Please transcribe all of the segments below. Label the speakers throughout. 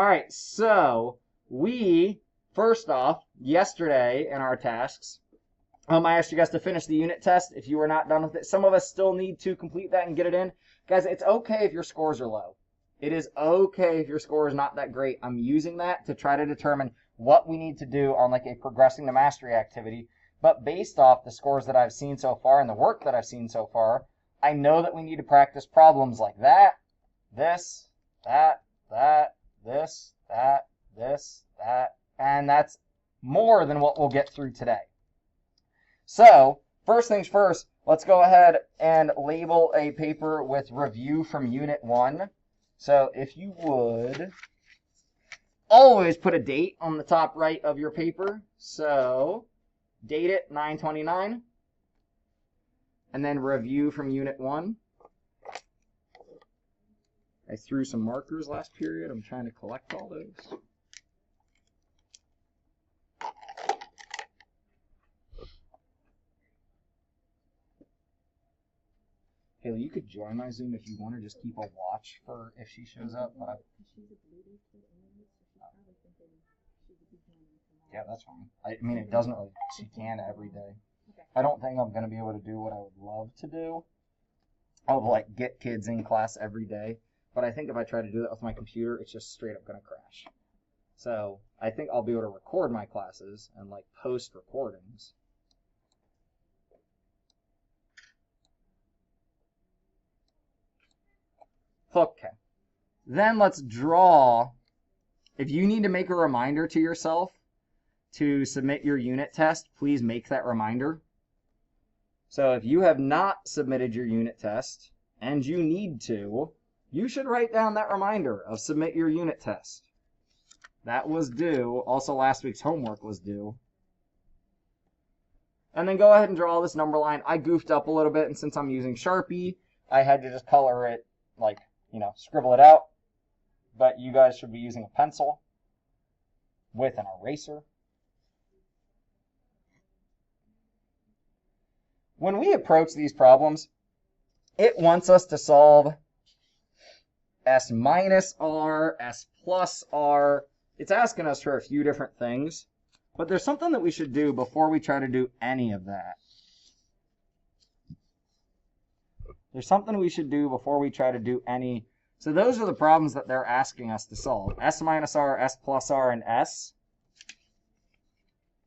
Speaker 1: All right, so we, first off, yesterday in our tasks, I asked you guys to finish the unit test if you were not done with it. Some of us still need to complete that and get it in. Guys, it's okay if your scores are low. It is okay if your score is not that great. I'm using that to try to determine what we need to do on like a progressing to mastery activity. But based off the scores that I've seen so far and the work that I've seen so far, I know that we need to practice problems like that, this, that, this, that, and that's more than what we'll get through today. So, first things first, let's go ahead and label a paper with review from Unit 1. So, if you would, always put a date on the top right of your paper. So, date it 9/29, and then review from Unit 1. I threw some markers last period. I'm trying to collect all those. Haley, you could join my Zoom if you want to just keep a watch for if she shows up. But yeah, that's fine. I mean, it doesn't really, she can every day. I don't think I'm going to be able to do what I would love to do. I would like get kids in class every day. But I think if I try to do that with my computer, it's just straight up going to crash. So I think I'll be able to record my classes and like post recordings. Okay. Then let's draw. If you need to make a reminder to yourself to submit your unit test, please make that reminder. So if you have not submitted your unit test and you need to, you should write down that reminder of submit your unit test. That was due. Also, last week's homework was due. And then go ahead and draw this number line. I goofed up a little bit, and since I'm using Sharpie, I had to just color it, like, scribble it out. But you guys should be using a pencil with an eraser. When we approach these problems, it wants us to solve S minus R, S plus R. It's asking us for a few different things, but there's something that we should do before we try to do any of that. There's something we should do before we try to do any. So those are the problems that they're asking us to solve. S minus R, S plus R, and S.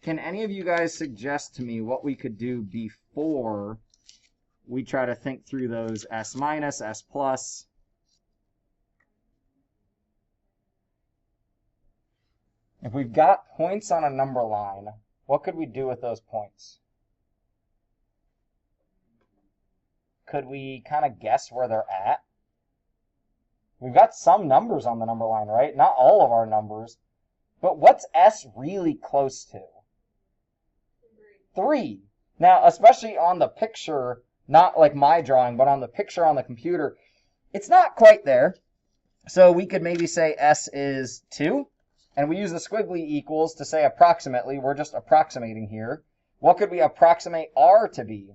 Speaker 1: Can any of you guys suggest to me what we could do before we try to think through those S minus, S plus? If we've got points on a number line, what could we do with those points? Could we kind of guess where they're at? We've got some numbers on the number line, right? Not all of our numbers. But what's S really close to? 3. Now, especially on the picture, not like my drawing, but on the picture on the computer, it's not quite there. So we could maybe say S is 2. And we use the squiggly equals to say approximately. We're just approximating here. What could we approximate R to be?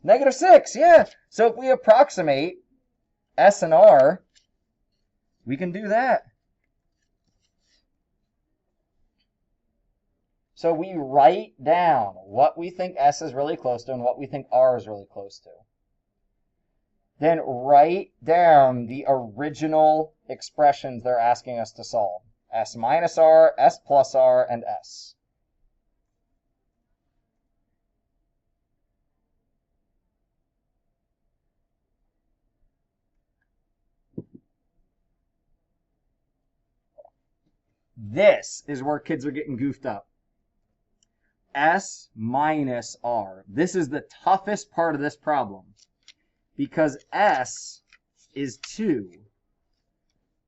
Speaker 1: -6, yeah. So if we approximate S and R, we can do that. So we write down what we think S is really close to and what we think R is really close to. Then write down the original expressions they're asking us to solve. S minus R, S plus R, and S. This is where kids are getting goofed up. S minus R. This is the toughest part of this problem because S is 2.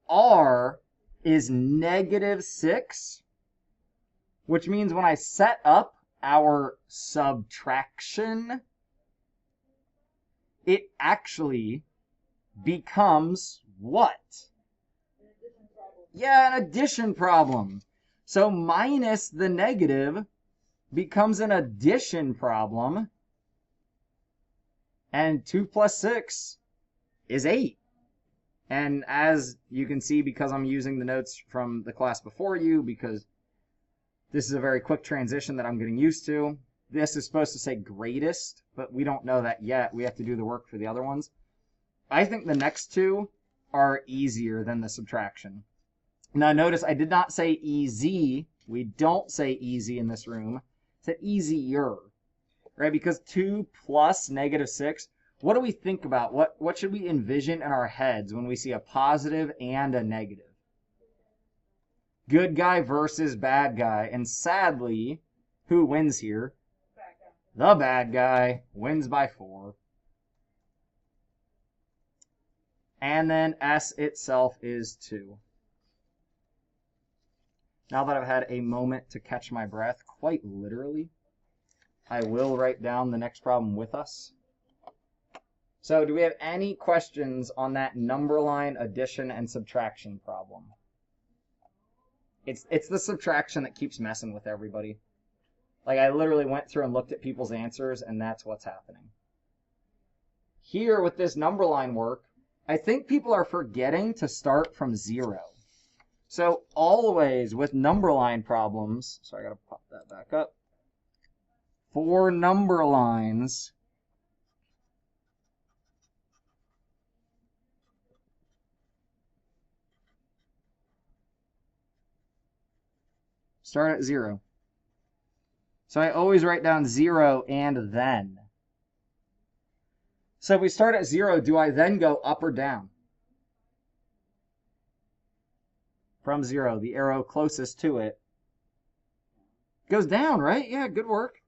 Speaker 1: R is -6, which means when I set up our subtraction, it actually becomes what? Yeah, an addition problem. So minus the negative becomes an addition problem. And 2 plus 6 is 8. And as you can see, because I'm using the notes from the class before you, because this is a very quick transition that I'm getting used to, this is supposed to say greatest, but we don't know that yet. We have to do the work for the other ones. I think the next two are easier than the subtraction. Now notice I did not say easy. We don't say easy in this room. I said easier, right? Because 2 plus -6, what do we think about? What should we envision in our heads when we see a positive and a negative? Good guy versus bad guy. And sadly, who wins here? The bad guy wins by 4. And then S itself is 2. Now that I've had a moment to catch my breath, quite literally, I will write down the next problem with us. So do we have any questions on that number line addition and subtraction problem? It's the subtraction that keeps messing with everybody. Like, I literally went through and looked at people's answers, and that's what's happening. Here with this number line work, I think people are forgetting to start from 0. So always with number line problems, so I gotta pop that back up. For number lines, start at 0. So I always write down 0 and then. So if we start at 0, do I then go up or down? From 0, the arrow closest to it goes down, right? Yeah, good work.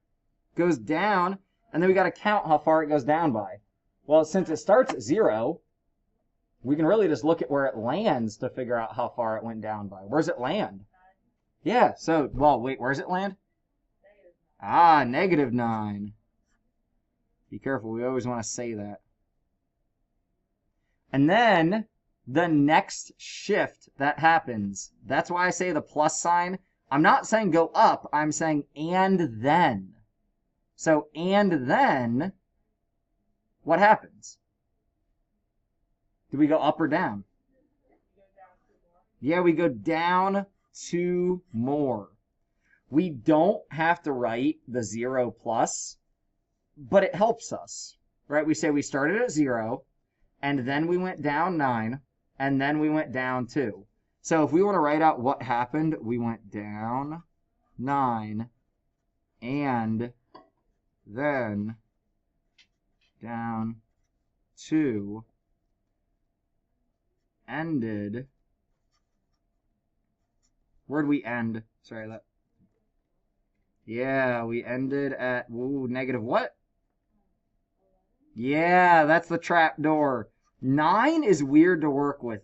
Speaker 1: Goes down, and then we got to count how far it goes down by. Well, since it starts at 0, we can really just look at where it lands to figure out how far it went down by. Where's it land? Yeah, so, well, wait, where's it land? Ah, -9. Be careful, we always want to say that. And then the next shift that happens, that's why I say the plus sign. I'm not saying go up, I'm saying and then. So, and then, what happens? Do we go up or down? Yeah, we go down 2 more. We don't have to write the 0 plus, but it helps us, right? We say we started at 0, and then we went down 9, and then we went down 2. So if we want to write out what happened, we went down 9, and then down 2, ended. Where'd we end? Sorry, that. Yeah, we ended at, ooh, negative what? Yeah, that's the trap door. 9 is weird to work with.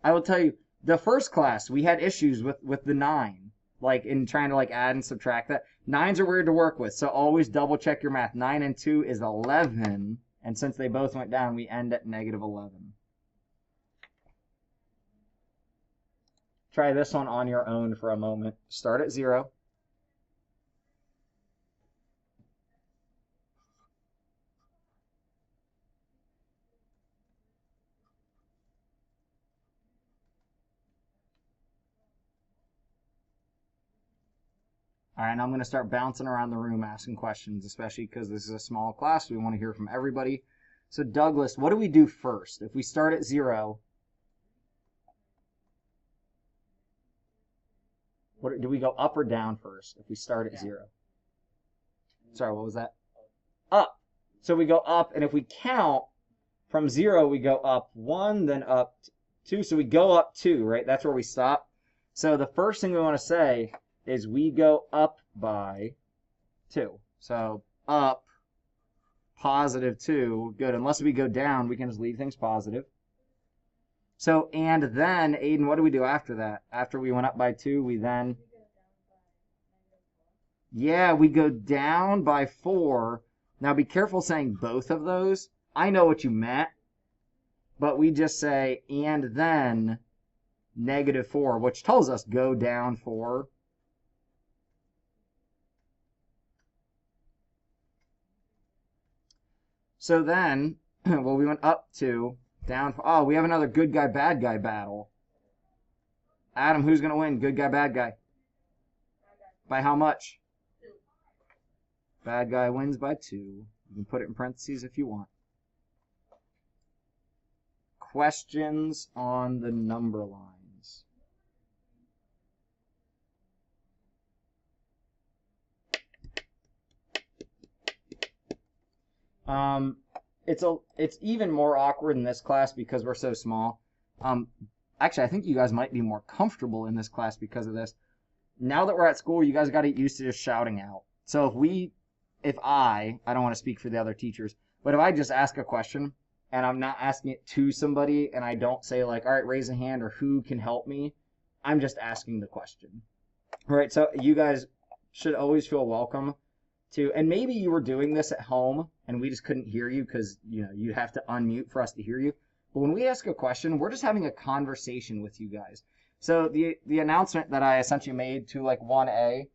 Speaker 1: I will tell you, the first class, we had issues with the 9. Like, in trying to, like, add and subtract that. 9s are weird to work with, so always double check your math. 9 and 2 is 11, and since they both went down, we end at -11. Try this one on your own for a moment. Start at 0. All right, now I'm going to start bouncing around the room asking questions, especially because this is a small class. We want to hear from everybody. So Douglas, what do we do first? If we start at 0, do we go up or down first if we start at 0? Sorry, what was that? Up. So we go up, and if we count from 0, we go up 1, then up 2. So we go up 2, right? That's where we stop. So the first thing we want to say is we go up by 2. So up, +2, good. Unless we go down, we can just leave things positive. So, and then, Aiden, what do we do after that? After we went up by 2, we then... Yeah, we go down by 4. Now be careful saying both of those. I know what you meant, but we just say, and then -4, which tells us go down 4. So then, well, we went up 2, Down. Oh, we have another good guy, bad guy battle. Adam, who's going to win? Good guy, bad guy? By how much?
Speaker 2: 2.
Speaker 1: Bad guy wins by 2. You can put it in parentheses if you want. Questions on the number lines. It's even more awkward in this class because we're so small. Actually, I think you guys might be more comfortable in this class because of this. Now that we're at school, you guys got to get used to just shouting out. So if I don't want to speak for the other teachers, but if I just ask a question and I'm not asking it to somebody and I don't say like, all right, raise a hand or who can help me, I'm just asking the question. All right, so you guys should always feel welcome to, and maybe you were doing this at home and we just couldn't hear you because, you have to unmute for us to hear you. But when we ask a question, we're just having a conversation with you guys. So the announcement that I essentially made to like 1A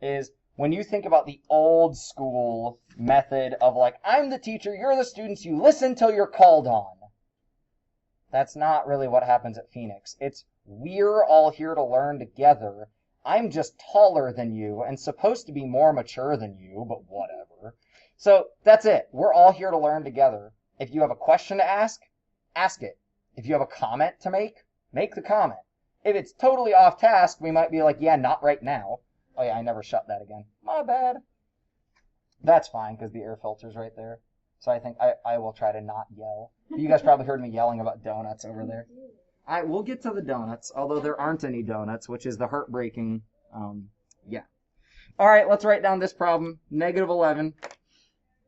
Speaker 1: is when you think about the old school method of like, I'm the teacher, you're the students, you listen till you're called on. That's not really what happens at Phoenix. It's we're all here to learn together. I'm just taller than you and supposed to be more mature than you, but whatever. So that's it. We're all here to learn together. If you have a question to ask it. If you have a comment to make the comment. If it's totally off task, we might be like, yeah, not right now. Oh yeah, I never shut that again. My bad. That's fine because the air filter's right there. So I think I will try to not yell. You guys probably heard me yelling about donuts over there. We'll get to the donuts, although there aren't any donuts, which is the heartbreaking, yeah. All right, let's write down this problem. -11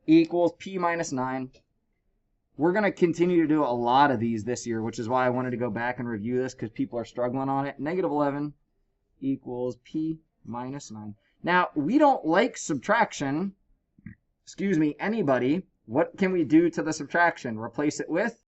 Speaker 1: equals p minus 9. We're going to continue to do a lot of these this year, which is why I wanted to go back and review this because people are struggling on it. -11 equals p minus 9. Now, we don't like subtraction. Excuse me, anybody. What can we do to the subtraction? Replace it with